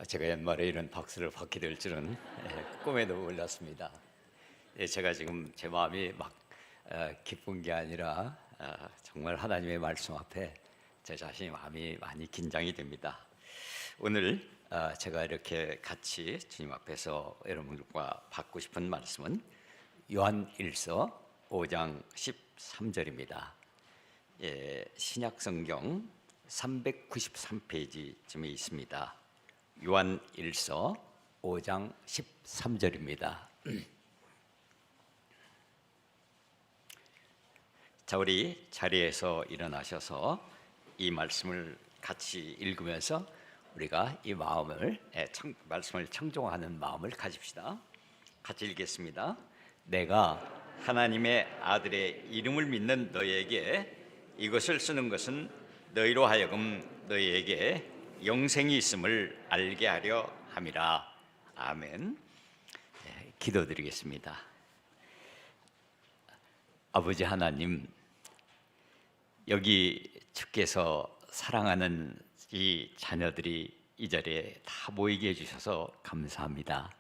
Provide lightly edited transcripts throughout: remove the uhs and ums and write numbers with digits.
제가 연말에 이런 박수를 받게 될 줄은 꿈에도 몰랐습니다. 제가 지금 제 마음이 막 기쁜 게 아니라 정말 하나님의 말씀 앞에 제 자신의 마음이 많이 긴장이 됩니다. 오늘 제가 이렇게 같이 주님 앞에서 여러분들과 받고 싶은 말씀은 요한일서 5장 13절입니다. 신약성경 393페이지쯤에 있습니다. 요한일서 5장 13절입니다. 자, 우리 자리에서 일어나셔서 이 말씀을 같이 읽으면서 우리가 이 말씀을 청종하는 마음을 가집시다. 같이 읽겠습니다. 내가 하나님의 아들의 이름을 믿는 너희에게 이것을 쓰는 것은 너희로 하여금 너희에게 영생이 있음을 알게 하려 함이라. 아멘. 기도드리겠습니다. 아버지 하나님, 여기 주께서 사랑하는 이 자녀들이 이 자리에 다 모이게 해주셔서 감사합니다.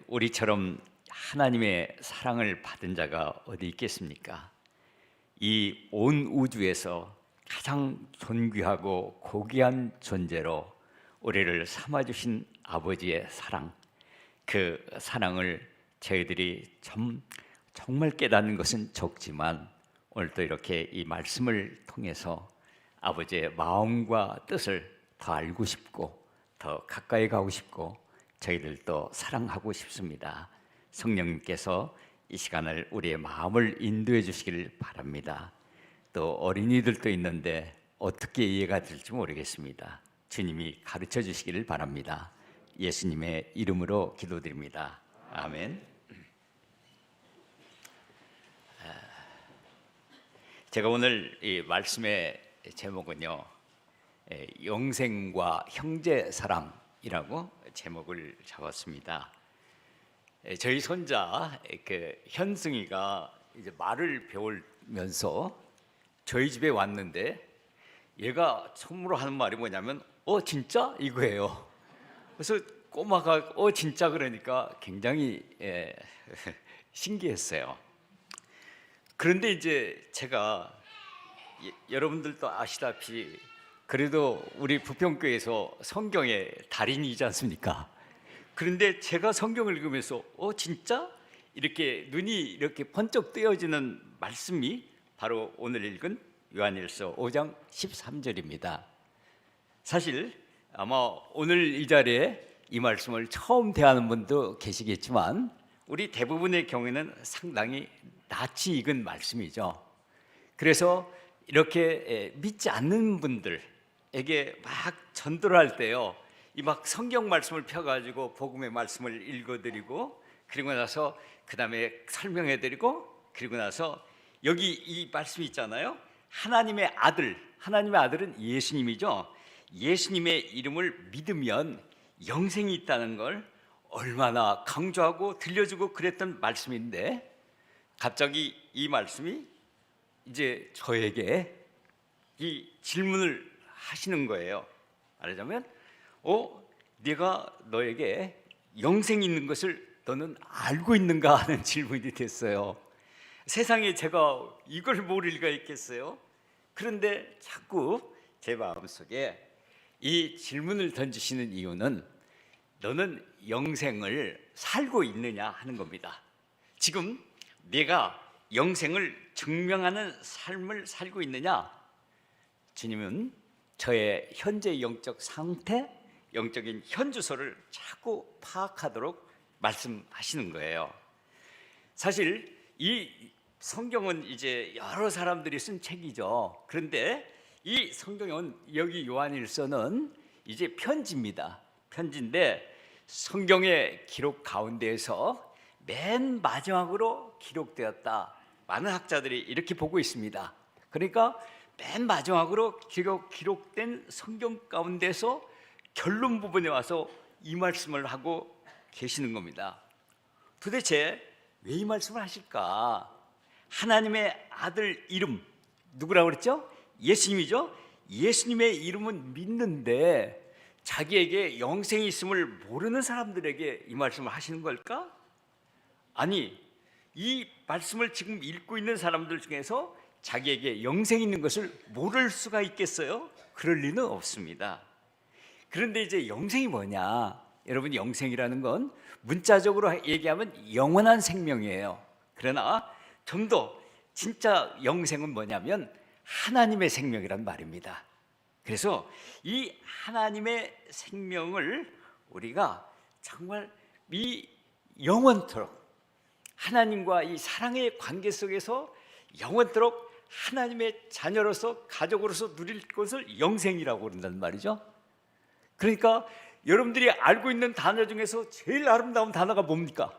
우리처럼 하나님의 사랑을 받은 자가 어디 있겠습니까? 이 온 우주에서 가장 존귀하고 고귀한 존재로 우리를 삼아주신 아버지의 사랑, 그 사랑을 저희들이 정말 깨닫는 것은 적지만 오늘 또 이렇게 이 말씀을 통해서 아버지의 마음과 뜻을 더 알고 싶고 더 가까이 가고 싶고 저희들도 사랑하고 싶습니다. 성령님께서 이 시간을 우리의 마음을 인도해 주시길 바랍니다. 또 어린이들도 있는데 어떻게 이해가 될지 모르겠습니다. 주님이 가르쳐 주시기를 바랍니다. 예수님의 이름으로 기도드립니다. 아멘. 제가 오늘 이 말씀의 제목은요, 영생과 형제 사랑이라고 제목을 잡았습니다. 저희 손자 현승이가 이제 말을 배우면서 저희 집에 왔는데 얘가 처음으로 하는 말이 뭐냐면 진짜? 이거예요. 그래서 꼬마가 진짜 그러니까 굉장히 신기했어요. 그런데 이제 제가 여러분들도 아시다시피 그래도 우리 부평교회에서 성경의 달인이지 않습니까? 그런데 제가 성경을 읽으면서 진짜? 이렇게 눈이 이렇게 번쩍 뜨여지는 말씀이 바로 오늘 읽은 요한일서 5장 13절입니다. 사실 아마 오늘 이 자리에 이 말씀을 처음 대하는 분도 계시겠지만 우리 대부분의 경우에는 상당히 낯이 익은 말씀이죠. 그래서 이렇게 믿지 않는 분들에게 막 전도를 할 때요, 이 막 성경 말씀을 펴가지고 복음의 말씀을 읽어드리고 그리고 나서 그 다음에 설명해드리고 그리고 나서 여기 이 말씀이 있잖아요. 하나님의 아들은 예수님이죠. 예수님의 이름을 믿으면 영생이 있다는 걸 얼마나 강조하고 들려주고 그랬던 말씀인데 갑자기 이 말씀이 이제 저에게 이 질문을 하시는 거예요. 말하자면 내가 너에게 영생이 있는 것을 너는 알고 있는가 하는 질문이 됐어요. 세상에 제가 이걸 모를 리가 있겠어요? 그런데 자꾸 제 마음속에 이 질문을 던지시는 이유는 너는 영생을 살고 있느냐 하는 겁니다. 지금 내가 영생을 증명하는 삶을 살고 있느냐? 주님은 저의 현재 영적 상태, 영적인 현주소를 자꾸 파악하도록 말씀하시는 거예요. 사실 이 성경은 이제 여러 사람들이 쓴 책이죠. 그런데 이 성경은 여기 요한일서는 이제 편지입니다. 편지인데 성경의 기록 가운데에서 맨 마지막으로 기록되었다. 많은 학자들이 이렇게 보고 있습니다. 그러니까 맨 마지막으로 기록된 성경 가운데서 결론 부분에 와서 이 말씀을 하고 계시는 겁니다. 도대체 왜 이 말씀을 하실까? 하나님의 아들 이름 누구라고 그랬죠? 예수님이죠. 예수님의 이름은 믿는데 자기에게 영생이 있음을 모르는 사람들에게 이 말씀을 하시는 걸까? 아니, 이 말씀을 지금 읽고 있는 사람들 중에서 자기에게 영생이 있는 것을 모를 수가 있겠어요? 그럴 리는 없습니다. 그런데 이제 영생이 뭐냐? 여러분, 영생이라는 건 문자적으로 얘기하면 영원한 생명이에요. 그러나 좀 더 진짜 영생은 뭐냐면 하나님의 생명이란 말입니다. 그래서 이 하나님의 생명을 우리가 정말 이 영원토록 하나님과 이 사랑의 관계 속에서 영원토록 하나님의 자녀로서 가족으로서 누릴 것을 영생이라고 그런단 말이죠. 그러니까 여러분들이 알고 있는 단어 중에서 제일 아름다운 단어가 뭡니까?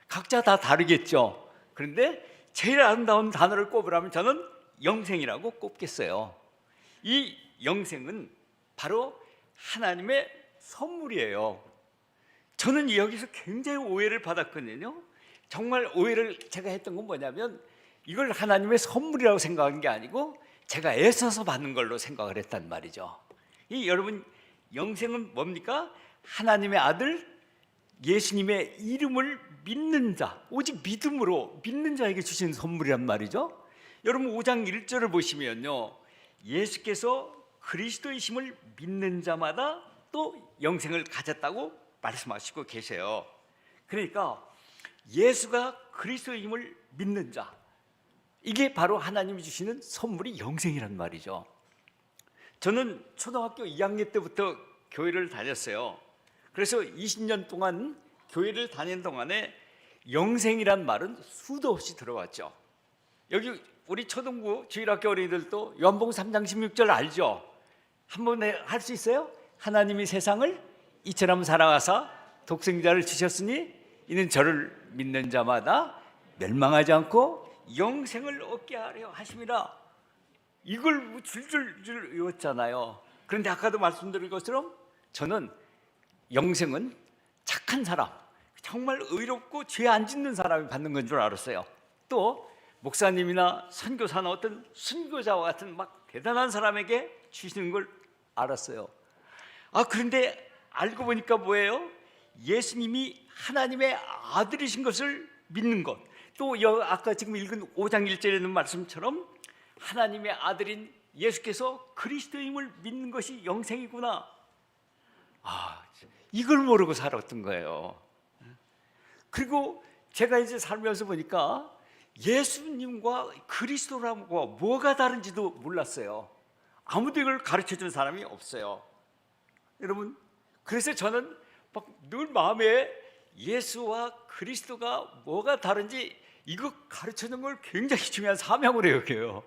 각자 다 다르겠죠. 그런데 제일 아름다운 단어를 꼽으라면 저는 영생이라고 꼽겠어요. 이 영생은 바로 하나님의 선물이에요. 저는 여기서 굉장히 오해를 받았거든요. 정말 오해를 제가 했던 건 뭐냐면 이걸 하나님의 선물이라고 생각한 게 아니고 제가 애써서 받는 걸로 생각을 했단 말이죠. 여러분, 영생은 뭡니까? 하나님의 아들 예수님의 이름을 믿는 자, 오직 믿음으로 믿는 자에게 주신 선물이란 말이죠. 여러분, 5장 1절을 보시면요, 예수께서 그리스도이심을 믿는 자마다 또 영생을 가졌다고 말씀하시고 계세요. 그러니까 예수가 그리스도임을 믿는 자, 이게 바로 하나님이 주시는 선물이 영생이란 말이죠. 저는 초등학교 2학년 때부터 교회를 다녔어요. 그래서 20년 동안 교회를 다닌 동안에 영생이란 말은 수도 없이 들어왔죠. 여기 우리 초등부 주일학교 어린이들도 요한복음 3장 16절 알죠? 한번 할 수 있어요? 하나님이 세상을 이처럼 사랑하사 독생자를 주셨으니 이는 저를 믿는 자마다 멸망하지 않고 영생을 얻게 하려 하심이라. 이걸 줄줄줄 외웠잖아요. 그런데 아까도 말씀드린 것처럼 저는 영생은 착한 사람, 정말 의롭고 죄 안 짓는 사람이 받는 건 줄 알았어요. 또 목사님이나 선교사나 어떤 순교자와 같은 막 대단한 사람에게 주시는 걸 알았어요. 그런데 알고 보니까 뭐예요? 예수님이 하나님의 아들이신 것을 믿는 것, 또 아까 지금 읽은 5장 1절에 있는 말씀처럼 하나님의 아들인 예수께서 그리스도임을 믿는 것이 영생이구나. 이걸 모르고 살았던 거예요. 그리고 제가 이제 살면서 보니까 예수님과 그리스도라고 뭐가 다른지도 몰랐어요. 아무도 이걸 가르쳐준 사람이 없어요. 여러분, 그래서 저는 막 늘 마음에 예수와 그리스도가 뭐가 다른지 이거 가르쳐주는 걸 굉장히 중요한 사명으로 여겨요.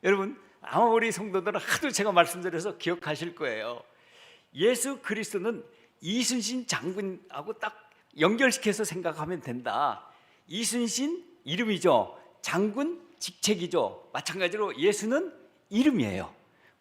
여러분, 아마 우리 성도들은 하도 제가 말씀드려서 기억하실 거예요. 예수 그리스도는 이순신 장군하고 딱 연결시켜서 생각하면 된다. 이순신 이름이죠. 장군 직책이죠. 마찬가지로 예수는 이름이에요.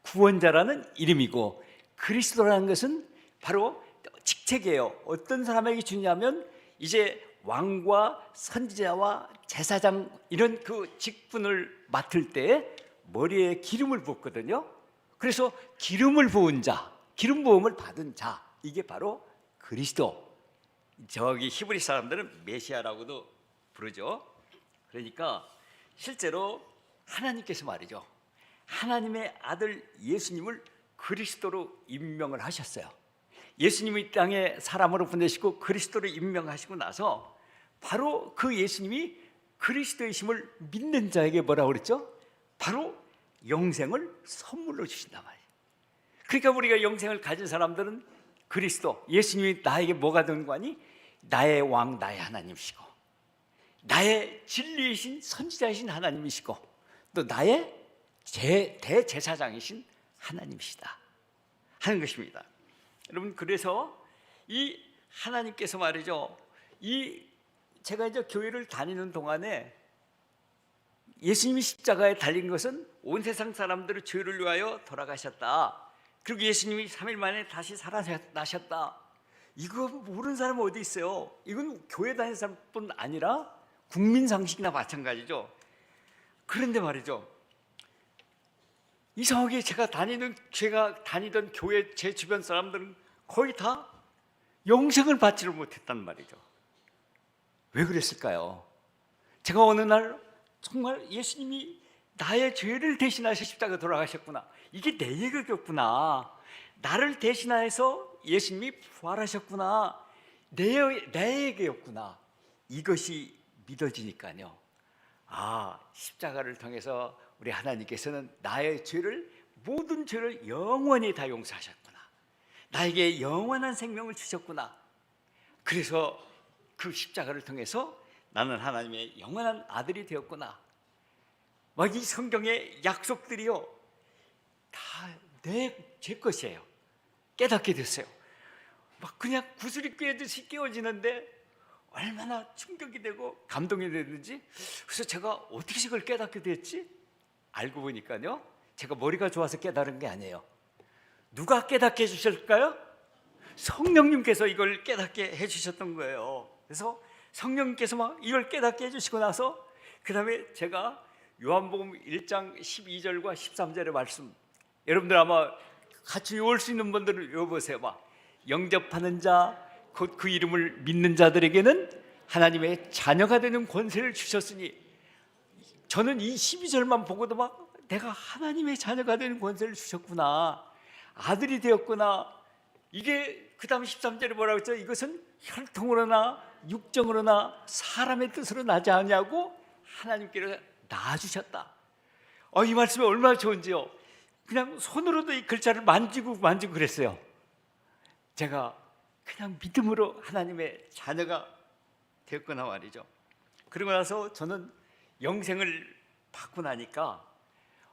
구원자라는 이름이고 그리스도라는 것은 바로 직책이에요. 어떤 사람에게 주냐면 이제 왕과 선지자와 제사장 이런 그 직분을 맡을 때 머리에 기름을 붓거든요. 그래서 기름을 부은 자, 기름 부음을 받은 자, 이게 바로 그리스도. 저기 히브리 사람들은 메시아라고도 부르죠. 그러니까 실제로 하나님께서 말이죠, 하나님의 아들 예수님을 그리스도로 임명을 하셨어요. 예수님이 이 땅에 사람으로 보내시고 그리스도로 임명하시고 나서 바로 그 예수님이 그리스도이심을 믿는 자에게 뭐라고 그랬죠? 바로 영생을 선물로 주신단 말이에요. 그러니까 우리가 영생을 가진 사람들은 그리스도, 예수님이 나에게 뭐가 된 거니? 나의 왕, 나의 하나님이시고 나의 진리이신 선지자이신 하나님이시고 또 나의 대제사장이신 하나님이시다 하는 것입니다. 여러분, 그래서 이 하나님께서 말이죠, 제가 이제 교회를 다니는 동안에 예수님이 십자가에 달린 것은 온 세상 사람들의 죄를 위하여 돌아가셨다. 그리고 예수님이 3일 만에 다시 살아나셨다. 이거 모르는 사람은 어디 있어요? 이건 교회 다니는 사람뿐 아니라 국민 상식이나 마찬가지죠. 그런데 말이죠, 이상하게 제가 다니던 교회 제 주변 사람들은 거의 다 영생을 받지를 못했단 말이죠. 왜 그랬을까요? 제가 어느 날 정말 예수님이 나의 죄를 대신하셔 십자가 돌아가셨구나, 이게 내 얘기였구나, 나를 대신하여서 예수님이 부활하셨구나, 내 얘기였구나, 이것이 믿어지니까요. 아, 십자가를 통해서 우리 하나님께서는 나의 모든 죄를 영원히 다 용서하셨구나, 나에게 영원한 생명을 주셨구나. 그래서 그 십자가를 통해서 나는 하나님의 영원한 아들이 되었구나. 막 이 성경의 약속들이요, 다 제 것이에요. 깨닫게 됐어요. 막 그냥 구슬이 꿰듯이 깨어지는데 얼마나 충격이 되고 감동이 되는지. 그래서 제가 어떻게 이걸 깨닫게 됐지? 알고 보니까요, 제가 머리가 좋아서 깨달은 게 아니에요. 누가 깨닫게 해주실까요? 성령님께서 이걸 깨닫게 해주셨던 거예요. 그래서 성령님께서 막 이걸 깨닫게 해주시고 나서 그 다음에 제가 요한복음 1장 12절과 13절의 말씀, 여러분들 아마 같이 외울 수 있는 분들은 외워보세요. 막 영접하는 자 곧 그 이름을 믿는 자들에게는 하나님의 자녀가 되는 권세를 주셨으니, 저는 이 12절만 보고도 막 내가 하나님의 자녀가 되는 권세를 주셨구나, 아들이 되었구나. 이게 그 다음 13절에 뭐라고 했죠? 이것은 혈통으로나 육정으로나 사람의 뜻으로 나지 않냐고 하나님께서 낳아주셨다. 이 말씀이 얼마나 좋은지요. 그냥 손으로도 이 글자를 만지고 그랬어요. 제가 그냥 믿음으로 하나님의 자녀가 되었구나 말이죠. 그러고 나서 저는 영생을 받고 나니까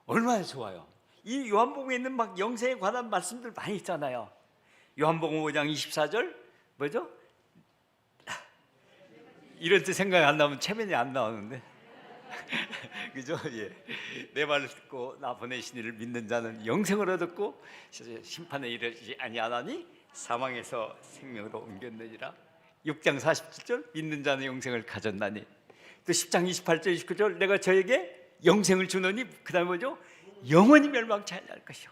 얼마나 좋아요. 이 요한복음에 있는 막 영생에 관한 말씀들 많이 있잖아요. 요한복음 5장 24절 뭐죠? 이런 뜻 생각이 안 나면 체면이 안 나오는데 그죠? 예. 내 말을 듣고 나 보내신 이를 믿는 자는 영생을 얻었고 심판에 이르지 아니하나니 사망에서 생명으로 옮겼느니라. 6장 47절 믿는 자는 영생을 가졌나니. 또 10장 28절 29절 내가 저에게 영생을 주노니, 그 다음에 뭐죠? 영원히 멸망치 아니할 것이요.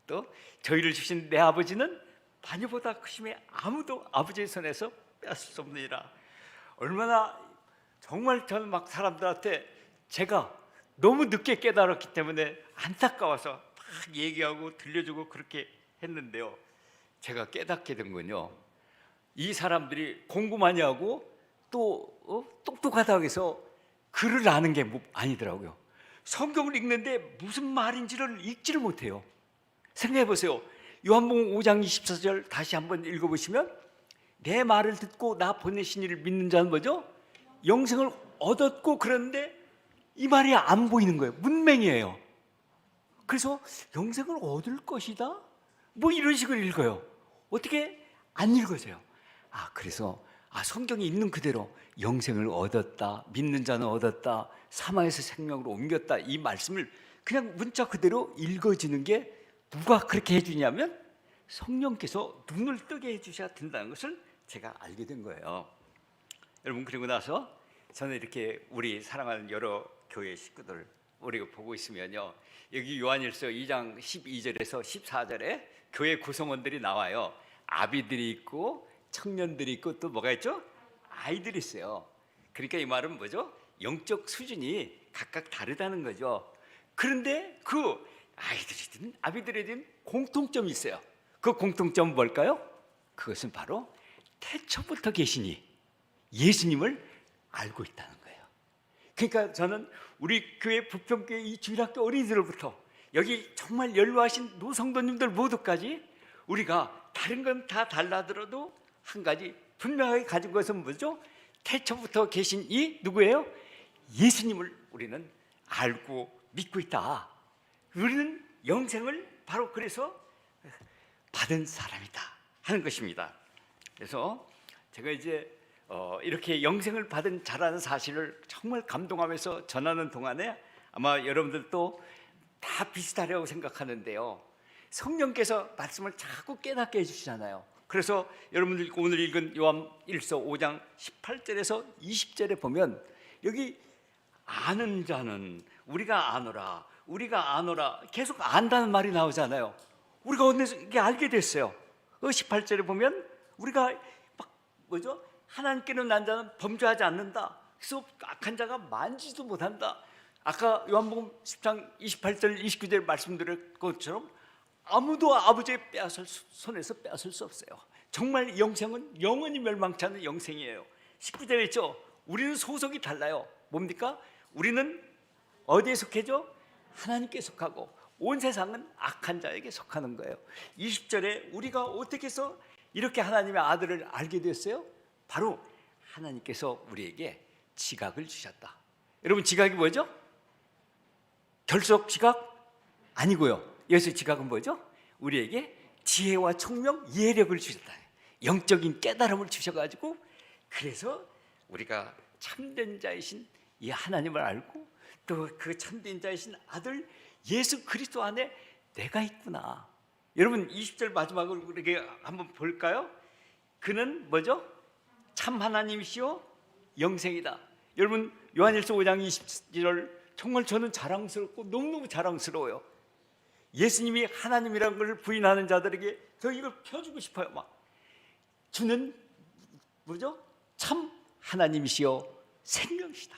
또 저희를 주신 내 아버지는 자녀보다 크심에 아무도 아버지의 손에서 빼앗을 수 없느니라. 얼마나 정말 저는 막 사람들한테 제가 너무 늦게 깨달았기 때문에 안타까워서 막 얘기하고 들려주고 그렇게 했는데요, 제가 깨닫게 된 건요, 이 사람들이 공부 많이 하고 또 똑똑하다고 해서 글을 아는 게 아니더라고요. 성경을 읽는데 무슨 말인지를 읽지를 못해요. 생각해 보세요. 요한복음 5장 24절 다시 한번 읽어보시면, 내 말을 듣고 나 보내신 이를 믿는 자는 뭐죠? 영생을 얻었고, 그런데 이 말이 안 보이는 거예요. 문맹이에요. 그래서 영생을 얻을 것이다? 뭐 이런 식으로 읽어요. 어떻게 안 읽어져요? 그래서 성경이 있는 그대로 영생을 얻었다, 믿는 자는 얻었다, 사망에서 생명으로 옮겼다, 이 말씀을 그냥 문자 그대로 읽어지는 게 누가 그렇게 해주냐면 성령께서 눈을 뜨게 해주셔야 된다는 것을 제가 알게 된 거예요. 여러분, 그리고 나서 저는 이렇게 우리 사랑하는 여러 교회 식구들 우리가 보고 있으면요, 여기 요한일서 2장 12절에서 14절에 교회 구성원들이 나와요. 아비들이 있고 청년들이 있고 또 뭐가 있죠? 아이들이 있어요. 그러니까 이 말은 뭐죠? 영적 수준이 각각 다르다는 거죠. 그런데 그 아이들이든 아비들이든 공통점이 있어요. 그 공통점은 뭘까요? 그것은 바로 태초부터 계시니 예수님을 알고 있다는 거예요. 그러니까 저는 우리 교회 부평교회 이 주일학교 어린이들부터 여기 정말 연로하신 노성도님들 모두까지 우리가 다른 건 다 달라들어도 한 가지 분명하게 가진 것은 뭐죠? 태초부터 계신 이 누구예요? 예수님을 우리는 알고 믿고 있다. 우리는 영생을 바로 그래서 받은 사람이다 하는 것입니다. 그래서 제가 이제 이렇게 영생을 받은 자라는 사실을 정말 감동하면서 전하는 동안에 아마 여러분들도 다 비슷하려고 생각하는데요, 성령께서 말씀을 자꾸 깨닫게 해주시잖아요. 그래서 여러분들 오늘 읽은 요한 1서 5장 18절에서 20절에 보면 여기 아는 자는 우리가 아노라, 우리가 아노라 계속 안다는 말이 나오잖아요. 우리가 어떻게 알게 됐어요? 18절에 보면 우리가 막 뭐죠? 하나님께는 난 자는 범죄하지 않는다. 그래서 악한 자가 만지도 못한다. 아까 요한복음 10장 28절 29절 말씀드린 것처럼 아무도 아버지의 손에서 빼앗을 수 없어요. 정말 영생은 영원히 멸망치 않는 영생이에요. 19절에 있죠. 우리는 소속이 달라요. 뭡니까? 우리는 어디에 속해죠? 하나님께 속하고 온 세상은 악한 자에게 속하는 거예요. 20절에 우리가 어떻게 해서 이렇게 하나님의 아들을 알게 됐어요? 바로 하나님께서 우리에게 지각을 주셨다. 여러분, 지각이 뭐죠? 결석 지각? 아니고요. 여기서 지각은 뭐죠? 우리에게 지혜와 총명, 이해력을 주셨다. 영적인 깨달음을 주셔가지고 그래서 우리가 참된 자이신 이 하나님을 알고 또 그 참된 자이신 아들 예수 그리스도 안에 내가 있구나. 여러분, 20절 마지막으로 우리에게 한번 볼까요? 그는 뭐죠? 참 하나님이시요 영생이다. 여러분, 요한일서 5장 20절 정말 저는 자랑스럽고 너무너무 자랑스러워요. 예수님이 하나님이라는 걸 부인하는 자들에게 저 이걸 펴주고 싶어요. 막 주는 뭐죠? 참 하나님이시요 생명이시다,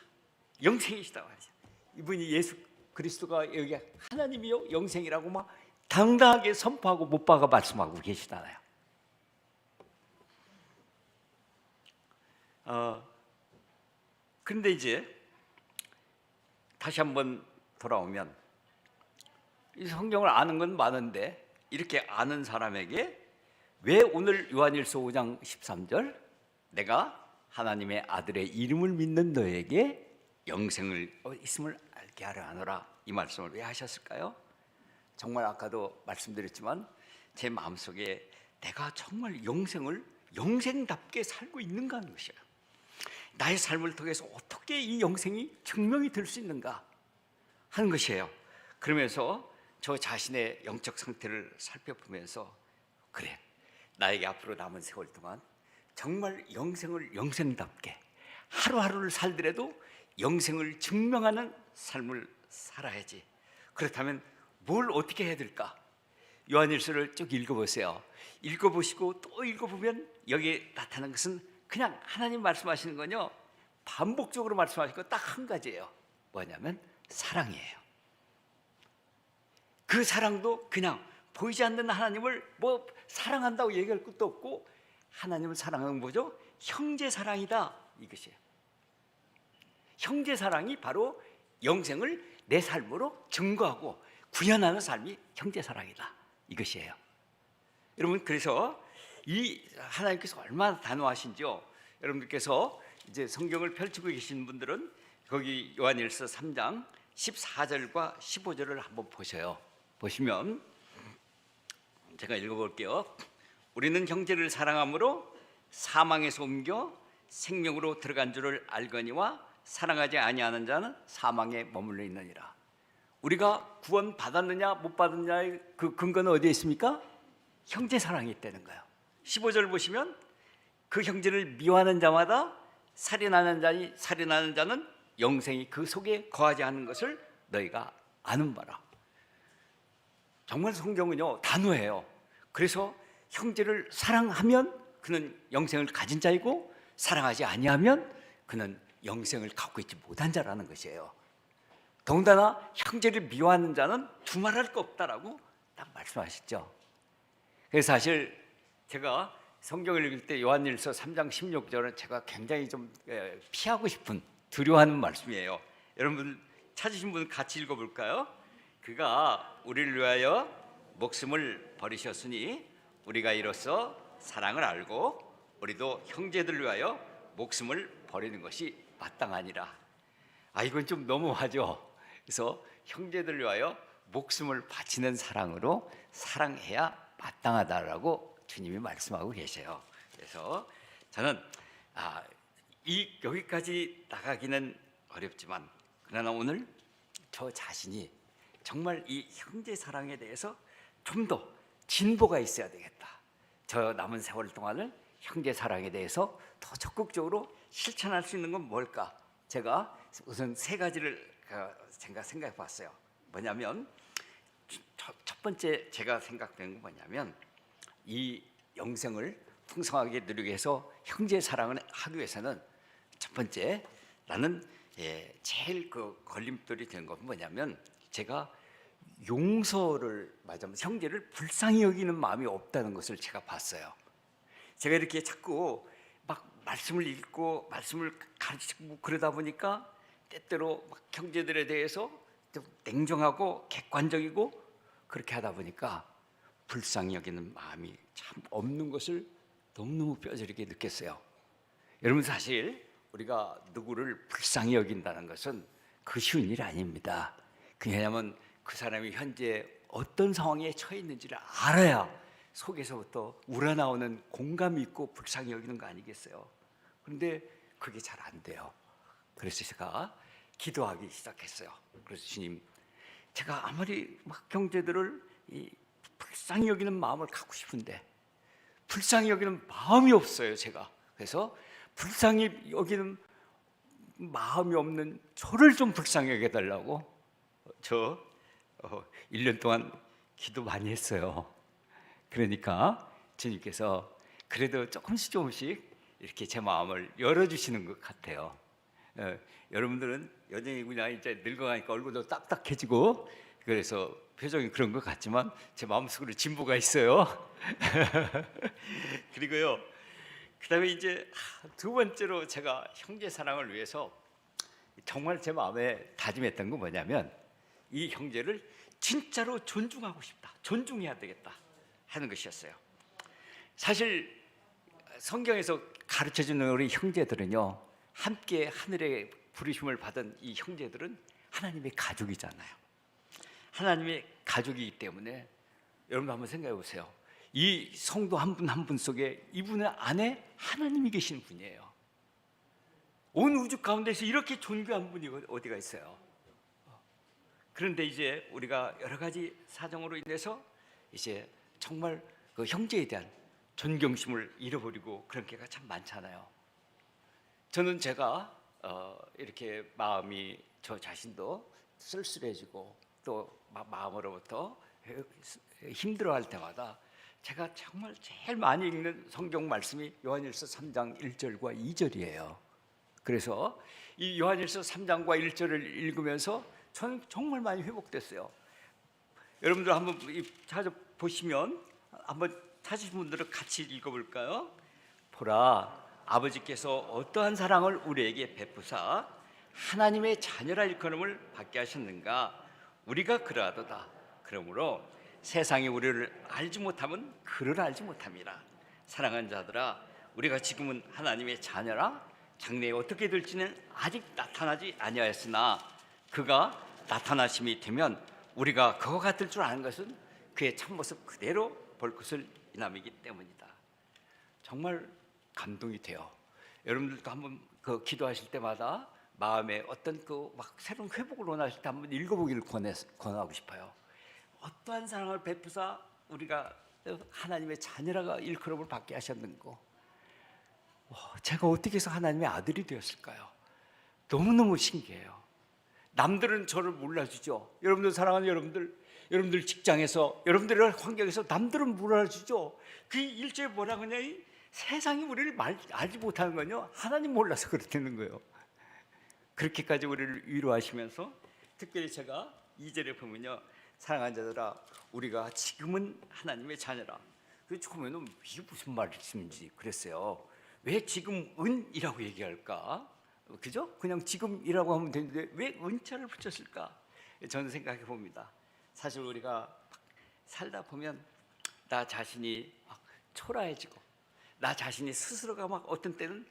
영생이시다 말이죠. 이분이 예수 그리스도가 여기 하나님이요 영생이라고 막 당당하게 선포하고 못 박아 말씀하고 계시잖아요. 그런데 이제 다시 한번 돌아오면 이 성경을 아는 건 많은데 이렇게 아는 사람에게 왜 오늘 요한일서 5장 13절 내가 하나님의 아들의 이름을 믿는 너에게 영생을 있음을 알게 하려 하노라 이 말씀을 왜 하셨을까요? 정말 아까도 말씀드렸지만 제 마음속에 내가 정말 영생을 영생답게 살고 있는가 하는 것이에요. 나의 삶을 통해서 어떻게 이 영생이 증명이 될 수 있는가 하는 것이에요. 그러면서 저 자신의 영적 상태를 살펴보면서 그래, 나에게 앞으로 남은 세월 동안 정말 영생을 영생답게 하루하루를 살더라도 영생을 증명하는 삶을 살아야지. 그렇다면 뭘 어떻게 해야 될까? 요한일서를 쭉 읽어보세요. 읽어보시고 또 읽어보면 여기에 나타난 것은 그냥 하나님 말씀하시는 건요 반복적으로 말씀하시는 거 딱 한 가지예요. 뭐냐면 사랑이에요. 그 사랑도 그냥 보이지 않는 하나님을 뭐 사랑한다고 얘기할 것도 없고 하나님을 사랑하는 뭐죠? 형제 사랑이다 이것이에요. 형제 사랑이 바로 영생을 내 삶으로 증거하고 구현하는 삶이 형제 사랑이다 이것이에요. 여러분, 그래서 이 하나님께서 얼마나 단호하신지요. 여러분들께서 이제 성경을 펼치고 계신 분들은 거기 요한일서 3장 14절과 15절을 한번 보셔요. 보시면 제가 읽어볼게요. 우리는 형제를 사랑함으로 사망에서 옮겨 생명으로 들어간 줄을 알거니와 사랑하지 아니하는 자는 사망에 머물러 있느니라. 우리가 구원 받았느냐 못 받았느냐의 그 근거는 어디에 있습니까? 형제 사랑이 있다는 거예요. 15절 보시면 그 형제를 미워하는 자마다 살인하는 자는 영생이 그 속에 거하지 않는 것을 너희가 아는 바라. 정말 성경은요 단호해요. 그래서 형제를 사랑하면 그는 영생을 가진 자이고 사랑하지 아니하면 그는 영생을 갖고 있지 못한 자라는 것이에요. 더군다나 형제를 미워하는 자는 두말할 거 없다라고 딱 말씀하셨죠. 그래서 사실 제가 성경을 읽을 때 요한일서 3장 16절은 제가 굉장히 좀 피하고 싶은 두려워하는 말씀이에요. 여러분 찾으신 분 같이 읽어볼까요? 그가 우리를 위하여 목숨을 버리셨으니 우리가 이로써 사랑을 알고 우리도 형제들을 위하여 목숨을 버리는 것이 마땅하니라. 이건 좀 너무하죠. 그래서 형제들을 위하여 목숨을 바치는 사랑으로 사랑해야 마땅하다라고 주님이 말씀하고 계세요. 그래서 저는 여기까지 나가기는 어렵지만 그러나 오늘 저 자신이 정말 이 형제 사랑에 대해서 좀 더 진보가 있어야 되겠다. 저 남은 세월 동안을 형제 사랑에 대해서 더 적극적으로 실천할 수 있는 건 뭘까? 제가 우선 세 가지를 제가 생각해 봤어요. 뭐냐면 첫 번째 제가 생각된 건 뭐냐면 이 영생을 풍성하게 누리기 위해서 형제 사랑을 하기 위해서는 첫 번째 나는 제일 그 걸림돌이 되는 건 뭐냐면 제가 용서를 맞으면 형제를 불쌍히 여기는 마음이 없다는 것을 제가 봤어요. 제가 이렇게 자꾸 막 말씀을 읽고 말씀을 가르치고 그러다 보니까 때때로 막 형제들에 대해서 좀 냉정하고 객관적이고 그렇게 하다 보니까 불쌍히 여기는 마음이 참 없는 것을 너무너무 뼈저리게 느꼈어요. 여러분, 사실 우리가 누구를 불쌍히 여긴다는 것은 그 쉬운 일이 아닙니다. 왜냐하면 그 사람이 현재 어떤 상황에 처해 있는지를 알아야 속에서부터 우러나오는 공감이 있고 불쌍히 여기는 거 아니겠어요? 그런데 그게 잘 안 돼요. 그래서 제가 기도하기 시작했어요. 그래서 주님, 제가 아무리 막 형제들을 불쌍히 여기는 마음을 갖고 싶은데 불쌍히 여기는 마음이 없어요, 제가. 그래서 불쌍히 여기는 마음이 없는 저를 좀 불쌍히 여겨달라고 1년 동안 기도 많이 했어요. 그러니까 주님께서 그래도 조금씩 이렇게 제 마음을 열어주시는 것 같아요. 여러분들은 여전히 그냥 이제 늙어가니까 얼굴도 딱딱해지고 그래서 표정이 그런 것 같지만 제 마음속으로 진보가 있어요. 그리고요, 그다음에 이제 두 번째로 제가 형제 사랑을 위해서 정말 제 마음에 다짐했던 건 뭐냐면 이 형제를 진짜로 존중하고 싶다, 존중해야 되겠다 하는 것이었어요. 사실 성경에서 가르쳐주는 우리 형제들은요, 함께 하늘의 부르심을 받은 이 형제들은 하나님의 가족이잖아요. 하나님의 가족이기 때문에 여러분 한번 생각해 보세요. 이 성도 한 분 한 분 속에 이분의 안에 하나님이 계신 분이에요. 온 우주 가운데서 이렇게 존귀한 분이 어디가 있어요? 그런데 이제 우리가 여러 가지 사정으로 인해서 이제 정말 그 형제에 대한 존경심을 잃어버리고 그런 게가 참 많잖아요. 저는 제가 이렇게 마음이 저 자신도 쓸쓸해지고 또 마음으로부터 힘들어할 때마다 제가 정말 제일 많이 읽는 성경 말씀이 요한일서 3장 1절과 2절이에요. 그래서 이 요한일서 3장과 1절을 읽으면서 저는 정말 많이 회복됐어요. 여러분들 한번 찾아보시면 한번 찾으신 분들은 같이 읽어볼까요? 보라, 아버지께서 어떠한 사랑을 우리에게 베푸사 하나님의 자녀라 일컬음을 받게 하셨는가? 우리가 그러하도다. 그러므로 세상이 우리를 알지 못하면 그를 알지 못함이라. 사랑하는 자들아, 우리가 지금은 하나님의 자녀라 장래에 어떻게 될지는 아직 나타나지 아니하였으나 그가 나타나심이 되면 우리가 그와 같을 줄 아는 것은 그의 참모습 그대로 볼 것을 인함이기 때문이다. 정말 감동이 돼요. 여러분들도 한번 그 기도하실 때마다 마음에 어떤 그 막 새로운 회복을 원하실 때 한번 읽어보기를 권하고 싶어요. 어떠한 사랑을 베푸사 우리가 하나님의 자녀라가 일컬음을 받게 하셨는고, 제가 어떻게 해서 하나님의 아들이 되었을까요? 너무너무 신기해요. 남들은 저를 몰라주죠. 여러분들 사랑하는 여러분들 직장에서 여러분들의 환경에서 남들은 몰라주죠. 그 일제에 뭐라 그러냐, 이 세상이 우리를 알지 못하는 건요, 하나님 몰라서 그렇다는 거예요. 그렇게까지 우리를 위로하시면서 특별히 제가 2절에 보면요, 사랑하는 자들아 우리가 지금은 하나님의 자녀라. 그 처음에는 이게 무슨 말씀인지 그랬어요. 왜 지금은이라고 얘기할까? 그죠? 그냥 지금이라고 하면 되는데 왜 은자를 붙였을까? 저는 생각해 봅니다. 사실 우리가 살다 보면 나 자신이 막 초라해지고 나 자신이 스스로가 막 어떤 때는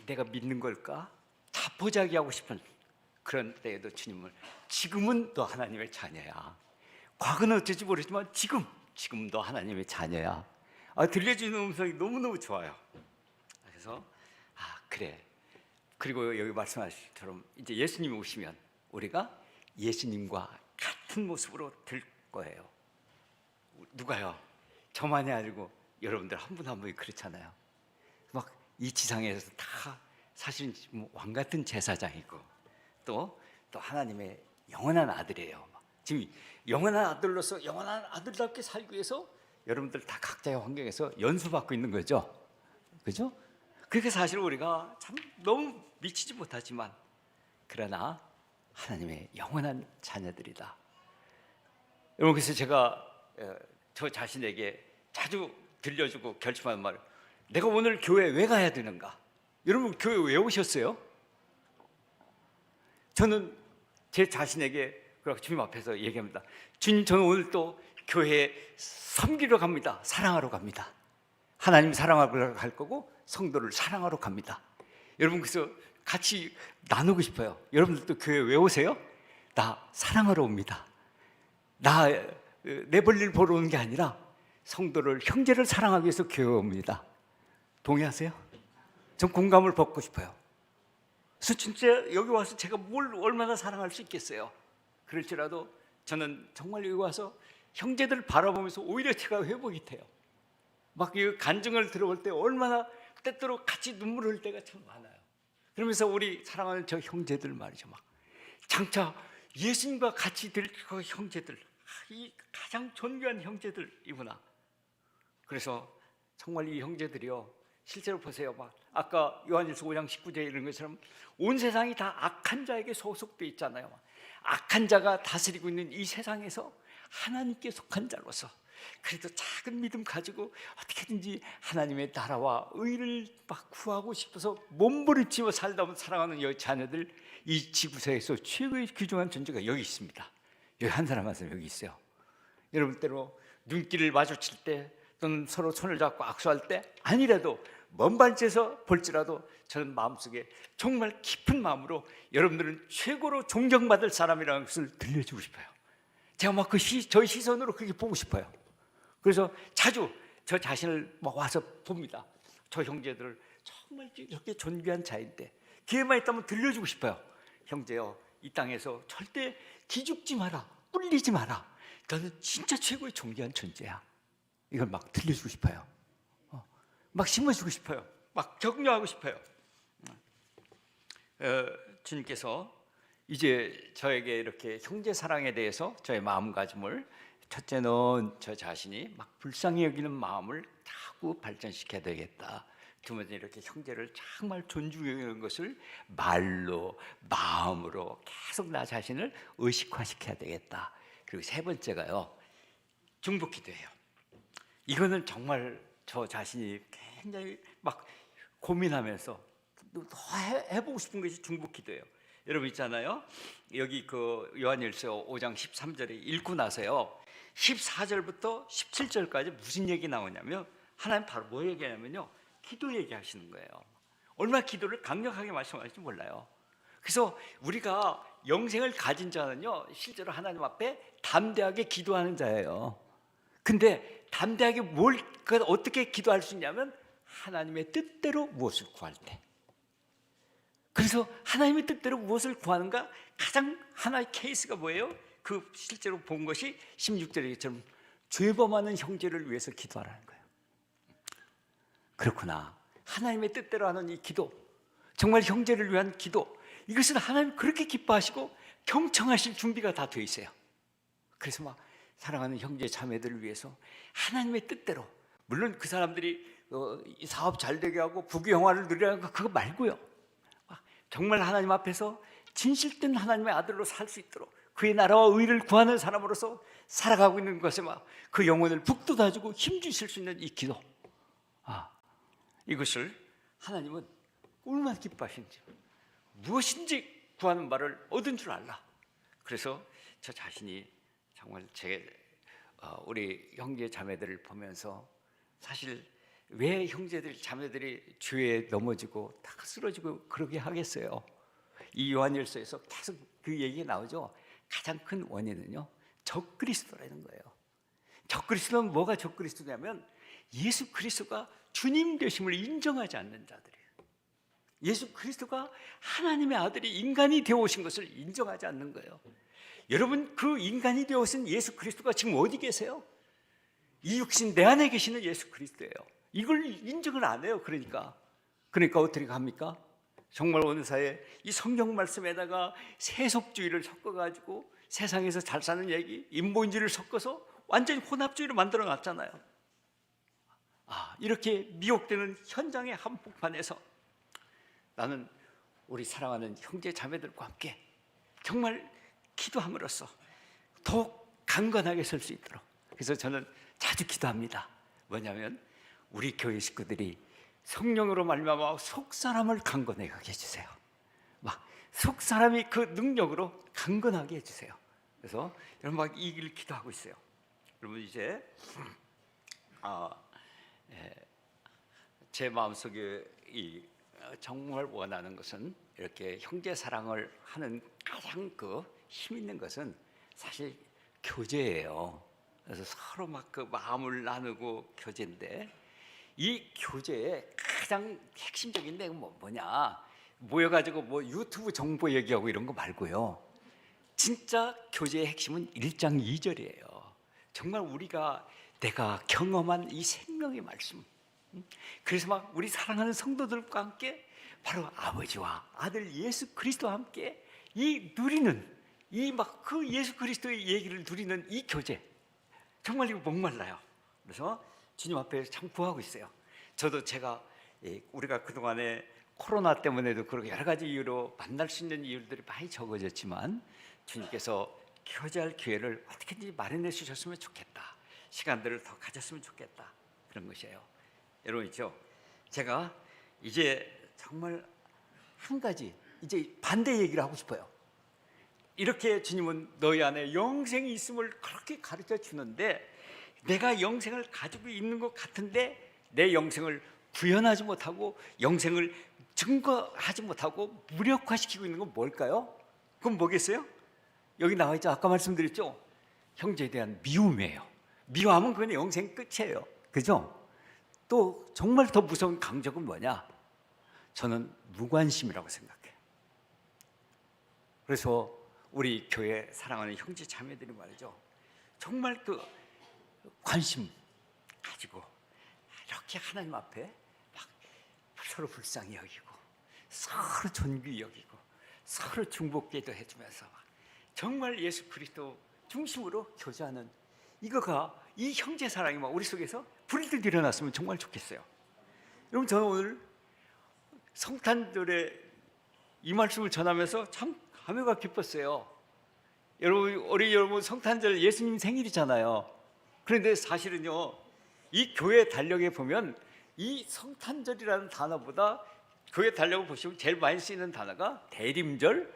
내가 믿는 걸까? 자포자기하고 싶은 그런 때에도 주님을 지금은 너 하나님의 자녀야. 과거는 어쩔지 모르지만 지금도 하나님의 자녀야. 들려주는 음성이 너무너무 좋아요. 그래서 그래. 그리고 여기 말씀하신 것처럼 이제 예수님이 오시면 우리가 예수님과 같은 모습으로 될 거예요. 누가요? 저만이 아니고 여러분들 한 분 한 분이 그렇잖아요. 막 이 지상에서 다 사실 왕 같은 제사장이고 또 또 하나님의 영원한 아들이에요. 지금 영원한 아들로서 영원한 아들답게 살기 위해서 여러분들 다 각자의 환경에서 연수받고 있는 거죠. 그죠? 그게 사실 우리가 참 너무 미치지 못하지만 그러나 하나님의 영원한 자녀들이다. 여러분, 그래서 제가 저 자신에게 자주 들려주고 결심하는 말, 내가 오늘 교회 왜 가야 되는가? 여러분, 교회 왜 오셨어요? 저는 제 자신에게 주님 앞에서 얘기합니다. 주님, 저는 오늘 또 교회에 섬기러 갑니다. 사랑하러 갑니다. 하나님 사랑하러 갈 거고 성도를 사랑하러 갑니다. 여러분, 그래서 같이 나누고 싶어요. 여러분들도 교회 왜 오세요? 나 사랑하러 옵니다. 나 내 볼일 보러 오는 게 아니라 성도를, 형제를 사랑하기 위해서 교회에 옵니다. 동의하세요? 전 공감을 받고 싶어요. 그래서 진짜 여기 와서 제가 뭘 얼마나 사랑할 수 있겠어요? 그럴지라도 저는 정말 여기 와서 형제들을 바라보면서 오히려 제가 회복이 돼요. 막 이 간증을 들어볼 때 얼마나 때때로 같이 눈물 흘릴 때가 참 많아요. 그러면서 우리 사랑하는 저 형제들 말이죠, 막 장차 예수님과 같이 될 그 형제들, 이 가장 존귀한 형제들이구나. 그래서 정말 이 형제들이요, 실제로 보세요. 막 아까 요한일서 5장 19절 이런 것처럼 온 세상이 다 악한 자에게 소속돼 있잖아요. 악한 자가 다스리고 있는 이 세상에서 하나님께 속한 자로서 그래도 작은 믿음 가지고 어떻게든지 하나님의 나라와 의를 막 구하고 싶어서 몸부림치며 살다 보면 사랑하는 여 자녀들, 이 지구사에서 최고의 귀중한 존재가 여기 있습니다. 여기 한 사람 한 사람 여기 있어요. 여러분, 때로 눈길을 마주칠 때 또는 서로 손을 잡고 악수할 때 아니라도 먼 발치에서 볼지라도 저는 마음속에 정말 깊은 마음으로 여러분들은 최고로 존경받을 사람이라는 것을 들려주고 싶어요. 제가 막 저희 시선으로 그렇게 보고 싶어요. 그래서 자주 저 자신을 막 와서 봅니다. 저 형제들을 정말 이렇게 존귀한 자인데 기회만 있다면 들려주고 싶어요. 형제여, 이 땅에서 절대 기죽지 마라, 꿀리지 마라. 너는 진짜 최고의 존귀한 존재야. 이걸 막 들려주고 싶어요. 막 심어주고 싶어요. 막 격려하고 싶어요. 주님께서 이제 저에게 이렇게 형제 사랑에 대해서 저의 마음가짐을, 첫째는 저 자신이 막 불쌍히 여기는 마음을 자꾸 발전시켜야 되겠다. 두 번째, 이렇게 형제를 정말 존중하는 것을 말로, 마음으로 계속 나 자신을 의식화시켜야 되겠다. 그리고 세 번째가요, 중보기도예요. 이거는 정말 저 자신이 굉장히 막 고민하면서 더 해보고 싶은 것이 중보기도예요. 여러분 있잖아요, 여기 그 요한일서 5장 13절에 읽고 나서요 14절부터 17절까지 무슨 얘기 나오냐면 하나님 바로 뭐 얘기하냐면요, 기도 얘기하시는 거예요. 얼마나 기도를 강력하게 말씀하실지 몰라요. 그래서 우리가 영생을 가진 자는요 실제로 하나님 앞에 담대하게 기도하는 자예요. 근데 담대하게 어떻게 기도할 수 있냐면 하나님의 뜻대로 무엇을 구할 때. 그래서 하나님의 뜻대로 무엇을 구하는가, 가장 하나의 케이스가 뭐예요? 그 실제로 본 것이 16절에처럼 죄범하는 형제를 위해서 기도하라는 거예요. 그렇구나. 하나님의 뜻대로 하는 이 기도, 정말 형제를 위한 기도, 이것은 하나님 그렇게 기뻐하시고 경청하실 준비가 다 돼 있어요. 그래서 막 사랑하는 형제 자매들을 위해서 하나님의 뜻대로, 물론 그 사람들이 사업 잘 되게 하고 부귀영화를 누리라는 거 그거 말고요, 정말 하나님 앞에서 진실된 하나님의 아들로 살 수 있도록 그의 나라와 의를 구하는 사람으로서 살아가고 있는 것에 막 그 영혼을 북돋아주고 힘주실 수 있는 이 기도, 이것을 하나님은 얼마나 기뻐하시는지, 무엇인지 구하는 바를 얻은 줄 알라. 그래서 저 자신이 정말 우리 형제 자매들을 보면서 사실 왜 형제들 자매들이 죄에 넘어지고 다 쓰러지고 그러게 하겠어요? 이 요한일서에서 계속 그 얘기가 나오죠. 가장 큰 원인은요 적그리스도라는 거예요. 적그리스도는 뭐가 적그리스도냐면 예수 그리스도가 주님 되심을 인정하지 않는 자들이에요. 예수 그리스도가 하나님의 아들이 인간이 되어 오신 것을 인정하지 않는 거예요. 여러분, 그 인간이 되어 오신 예수 그리스도가 지금 어디 계세요? 이 육신 내 안에 계시는 예수 그리스도예요. 이걸 인정을 안 해요. 그러니까 어떻게 합니까? 정말 오늘 사회에 이 성경 말씀에다가 세속주의를 섞어가지고 세상에서 잘 사는 얘기, 인본주의를 섞어서 완전히 혼합주의를 만들어 놨잖아요. 이렇게 미혹되는 현장의 한복판에서 나는 우리 사랑하는 형제 자매들과 함께 정말 기도함으로써 더욱 강건하게 설 수 있도록, 그래서 저는 자주 기도합니다. 뭐냐면 우리 교회 식구들이 성령으로 말미암아 속사람을 강건하게 해주세요. 막 속사람이 그 능력으로 강건하게 해주세요. 그래서 여러분 막 이 길 기도하고 있어요. 여러분 이제 제 마음속에 정말 원하는 것은, 이렇게 형제 사랑을 하는 가장 힘 있는 것은 사실 교제예요. 그래서 서로 막 그 마음을 나누고 교제인데, 이 교제의 가장 핵심적인 내용은 뭐냐? 모여가지고 뭐 유튜브 정보 얘기하고 이런 거 말고요. 진짜 교제의 핵심은 1장 2절이에요. 정말 내가 경험한 이 생명의 말씀. 그래서 막 우리 사랑하는 성도들과 함께 바로 아버지와 아들 예수 그리스도와 함께 누리는 그 예수 그리스도의 얘기를 누리는 이 교제, 정말 이거 목말라요. 그래서 주님 앞에 참 구하고 있어요. 저도 우리가 그동안에 코로나 때문에도 그렇고 여러 가지 이유로 만날 수 있는 이유들이 많이 적어졌지만, 주님께서 교제할 기회를 어떻게든지 마련해 주셨으면 좋겠다, 시간들을 더 가졌으면 좋겠다, 그런 것이에요. 여러분 있죠? 제가 이제 정말 한 가지 이제 반대 얘기를 하고 싶어요. 이렇게 주님은 너희 안에 영생이 있음을 그렇게 가르쳐 주는데, 내가 영생을 가지고 있는 것 같은데 내 영생을 구현하지 못하고 영생을 증거하지 못하고 무력화시키고 있는 건 뭘까요? 그건 뭐겠어요? 여기 나와 있죠. 아까 말씀드렸죠. 형제에 대한 미움이에요. 미워하면 그건 영생 끝이에요. 그죠? 또 정말 더 무서운 강적은 뭐냐? 저는 무관심이라고 생각해요. 그래서 우리 교회 사랑하는 형제 자매들이 말이죠, 정말 관심 가지고 이렇게 하나님 앞에 막 서로 불쌍히 여기고 서로 존귀 여기고 서로 중보기도 해주면서 정말 예수 그리스도 중심으로 교제하는 이 형제 사랑이 막 우리 속에서 불이 일어났으면 정말 좋겠어요. 여러분, 저는 오늘 성탄절에 이 말씀을 전하면서 참 감회가 깊었어요. 우리 여러분 성탄절 예수님 생일이잖아요. 그런데 사실은요, 이 교회 달력에 보면 이 성탄절이라는 단어보다 교회 달력을 보시면 제일 많이 쓰이는 단어가 대림절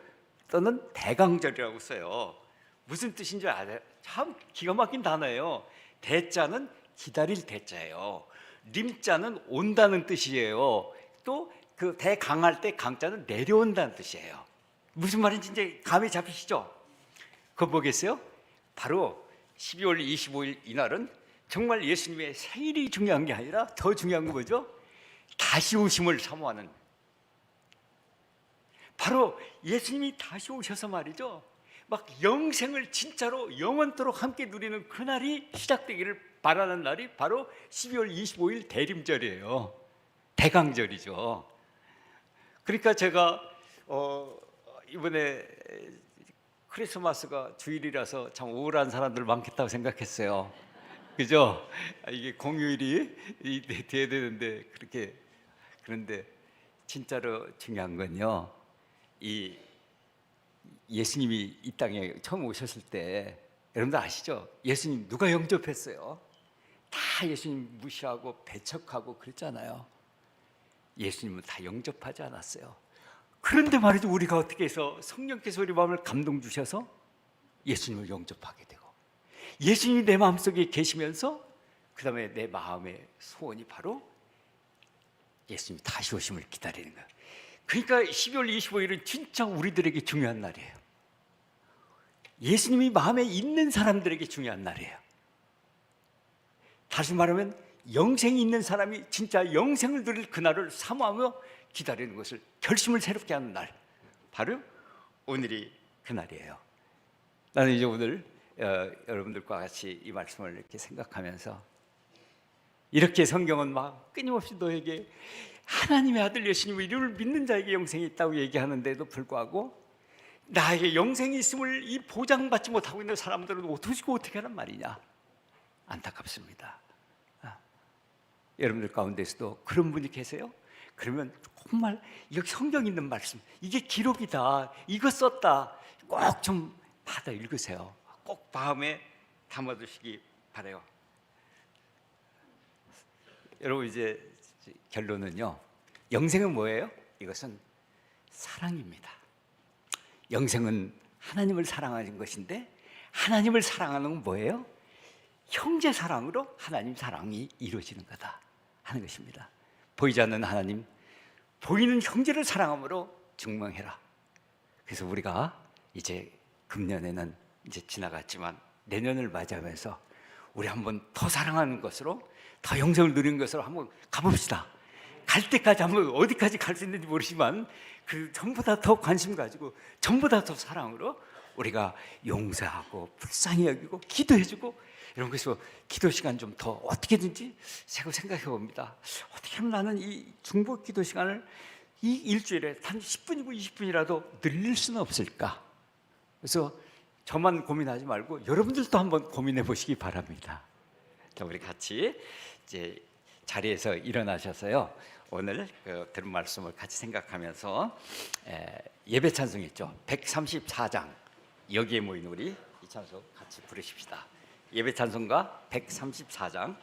또는 대강절이라고 써요. 무슨 뜻인 줄 알아요? 참 기가 막힌 단어예요. 대자는 기다릴 대자예요. 림자는 온다는 뜻이에요. 또 그 대강할 때 강자는 내려온다는 뜻이에요. 무슨 말인지 이제 감이 잡히시죠? 그거 뭐겠어요? 바로 12월 25일 이날은 정말 예수님의 생일이 중요한 게 아니라 더 중요한 건 뭐죠? 다시 오심을 사모하는, 바로 예수님이 다시 오셔서 말이죠, 막 영생을 진짜로 영원토록 함께 누리는 그날이 시작되기를 바라는 날이 바로 12월 25일 대림절이에요. 대강절이죠. 그러니까 제가 이번에 크리스마스가 주일이라서 참 우울한 사람들 많겠다고 생각했어요. 그죠? 이게 공휴일이 돼야 되는데 그런데 진짜로 중요한 건요, 이 예수님이 이 땅에 처음 오셨을 때 여러분들 아시죠? 예수님 누가 영접했어요? 다 예수님 무시하고 배척하고 그랬잖아요. 예수님은 다 영접하지 않았어요. 그런데 말이죠, 우리가 어떻게 해서 성령께서 우리 마음을 감동 주셔서 예수님을 영접하게 되고, 예수님이 내 마음속에 계시면서 그 다음에 내 마음의 소원이 바로 예수님이 다시 오심을 기다리는 거예요. 그러니까 12월 25일은 진짜 우리들에게 중요한 날이에요. 예수님이 마음에 있는 사람들에게 중요한 날이에요. 다시 말하면 영생이 있는 사람이 진짜 영생을 누릴 그날을 사모하며 기다리는 것을, 결심을 새롭게 하는 날, 바로 오늘이 그날이에요. 나는 이제 오늘 여러분들과 같이 이 말씀을 이렇게 생각하면서, 이렇게 성경은 막 끊임없이 너에게 하나님의 아들 예수님의 이름을 믿는 자에게 영생이 있다고 얘기하는데도 불구하고 나에게 영생이 있음을 이 보장받지 못하고 있는 사람들은 어떻게 하란 말이냐. 안타깝습니다. 여러분들 가운데서도 그런 분이 계세요? 그러면 정말 여기 성경 있는 말씀, 이게 기록이다, 이거 썼다, 꼭 좀 받아 읽으세요. 꼭 마음에 담아두시기 바라요. 여러분, 이제 결론은요, 영생은 뭐예요? 이것은 사랑입니다. 영생은 하나님을 사랑하는 것인데, 하나님을 사랑하는 건 뭐예요? 형제 사랑으로 하나님 사랑이 이루어지는 거다 하는 것입니다. 보이지 않는 하나님, 보이는 형제를 사랑함으로 증명해라. 그래서 우리가 이제 금년에는 이제 지나갔지만 내년을 맞이하면서 우리 한번 더 사랑하는 것으로, 더 영생을 누리는 것으로 한번 가봅시다. 갈 때까지 한번 어디까지 갈 수 있는지 모르지만 그 전보다 더 관심 가지고 전보다 더 사랑으로 우리가 용서하고 불쌍히 여기고 기도해주고 이런 것으로 기도 시간 좀 더 어떻게든지 생각해 봅니다. 어떻게 하면 나는 이 중보 기도 시간을 이 일주일에 단 10분이고 20분이라도 늘릴 수는 없을까? 그래서 저만 고민하지 말고 여러분들도 한번 고민해 보시기 바랍니다. 자, 우리 같이 이제 자리에서 일어나셔서요, 오늘 들은 말씀을 같이 생각하면서 예배 찬송 있죠, 134장, 여기에 모인 우리 이 찬송 같이 부르십시다. 예배 찬송가 134장.